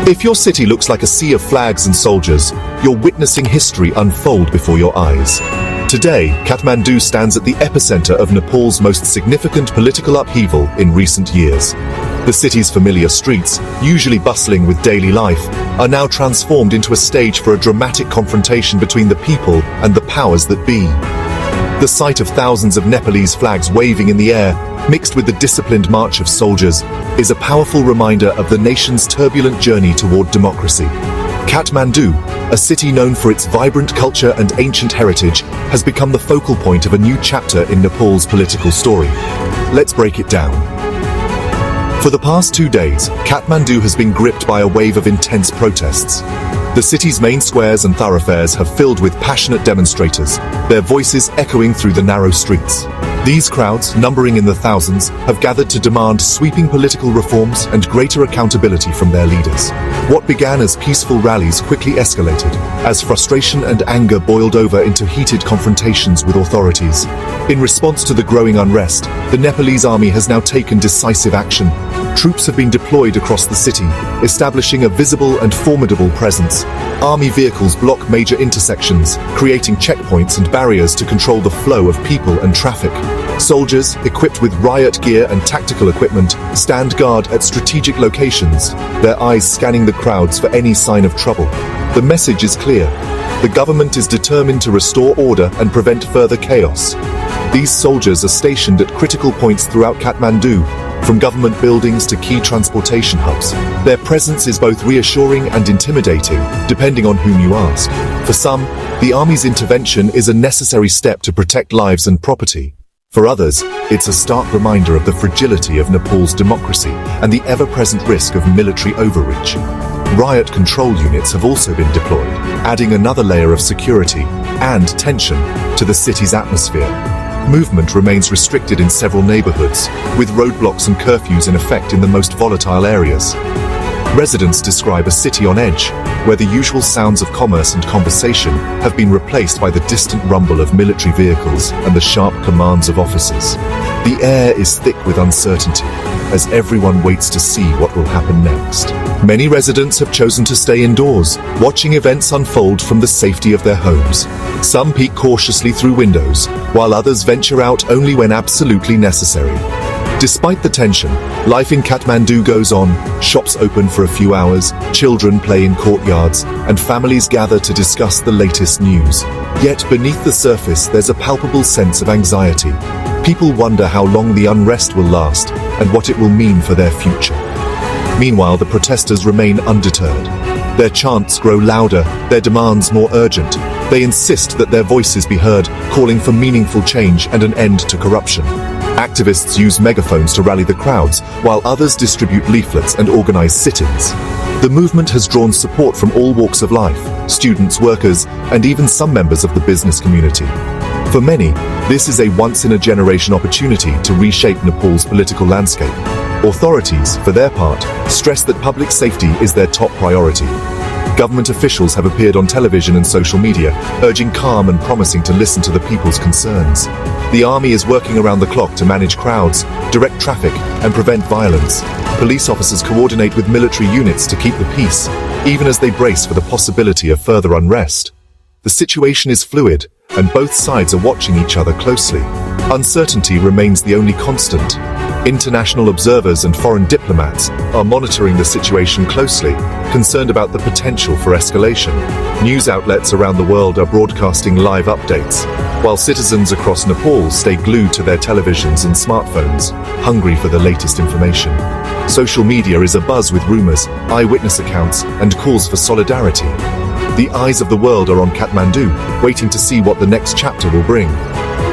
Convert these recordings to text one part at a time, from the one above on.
If your city looks like a sea of flags and soldiers, you're witnessing history unfold before your eyes. Today, Kathmandu stands at the epicenter of Nepal's most significant political upheaval in recent years. The city's familiar streets, usually bustling with daily life, are now transformed into a stage for a dramatic confrontation between the people and the powers that be. The sight of thousands of Nepalese flags waving in the air, mixed with the disciplined march of soldiers, is a powerful reminder of the nation's turbulent journey toward democracy. Kathmandu, a city known for its vibrant culture and ancient heritage, has become the focal point of a new chapter in Nepal's political story. Let's break it down. For the past 2 days, Kathmandu has been gripped by a wave of intense protests. The city's main squares and thoroughfares have filled with passionate demonstrators, their voices echoing through the narrow streets. These crowds, numbering in the thousands, have gathered to demand sweeping political reforms and greater accountability from their leaders. What began as peaceful rallies quickly escalated, as frustration and anger boiled over into heated confrontations with authorities. In response to the growing unrest, the Nepalese army has now taken decisive action. Troops have been deployed across the city, establishing a visible and formidable presence. Army vehicles block major intersections, creating checkpoints and barriers to control the flow of people and traffic. Soldiers, equipped with riot gear and tactical equipment, stand guard at strategic locations, their eyes scanning the crowds for any sign of trouble. The message is clear. The government is determined to restore order and prevent further chaos. These soldiers are stationed at critical points throughout Kathmandu, from government buildings to key transportation hubs. Their presence is both reassuring and intimidating, depending on whom you ask. For some, the army's intervention is a necessary step to protect lives and property. For others, it's a stark reminder of the fragility of Nepal's democracy and the ever-present risk of military overreach. Riot control units have also been deployed, adding another layer of security and tension to the city's atmosphere. Movement remains restricted in several neighborhoods, with roadblocks and curfews in effect in the most volatile areas. Residents describe a city on edge, where the usual sounds of commerce and conversation have been replaced by the distant rumble of military vehicles and the sharp commands of officers. The air is thick with uncertainty, as everyone waits to see what will happen next. Many residents have chosen to stay indoors, watching events unfold from the safety of their homes. Some peek cautiously through windows, while others venture out only when absolutely necessary. Despite the tension, life in Kathmandu goes on. Shops open for a few hours, children play in courtyards, and families gather to discuss the latest news. Yet beneath the surface, there's a palpable sense of anxiety. People wonder how long the unrest will last and what it will mean for their future. Meanwhile, the protesters remain undeterred. Their chants grow louder, their demands more urgent. They insist that their voices be heard, calling for meaningful change and an end to corruption. Activists use megaphones to rally the crowds, while others distribute leaflets and organize sit-ins. The movement has drawn support from all walks of life: students, workers, and even some members of the business community. For many, this is a once-in-a-generation opportunity to reshape Nepal's political landscape. Authorities, for their part, stress that public safety is their top priority. Government officials have appeared on television and social media, urging calm and promising to listen to the people's concerns. The army is working around the clock to manage crowds, direct traffic, and prevent violence. Police officers coordinate with military units to keep the peace, even as they brace for the possibility of further unrest. The situation is fluid, and both sides are watching each other closely. Uncertainty remains the only constant. International observers and foreign diplomats are monitoring the situation closely, concerned about the potential for escalation. News outlets around the world are broadcasting live updates, while citizens across Nepal stay glued to their televisions and smartphones, hungry for the latest information. Social media is abuzz with rumors, eyewitness accounts, and calls for solidarity. The eyes of the world are on Kathmandu, waiting to see what the next chapter will bring.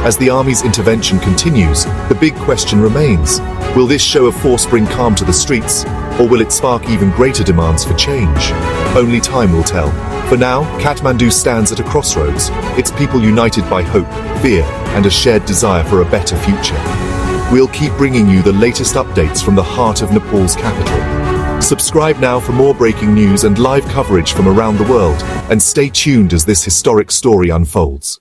As the army's intervention continues, the big question remains: will this show of force bring calm to the streets, or will it spark even greater demands for change? Only time will tell. For now, Kathmandu stands at a crossroads, its people united by hope, fear, and a shared desire for a better future. We'll keep bringing you the latest updates from the heart of Nepal's capital. Subscribe now for more breaking news and live coverage from around the world, and stay tuned as this historic story unfolds.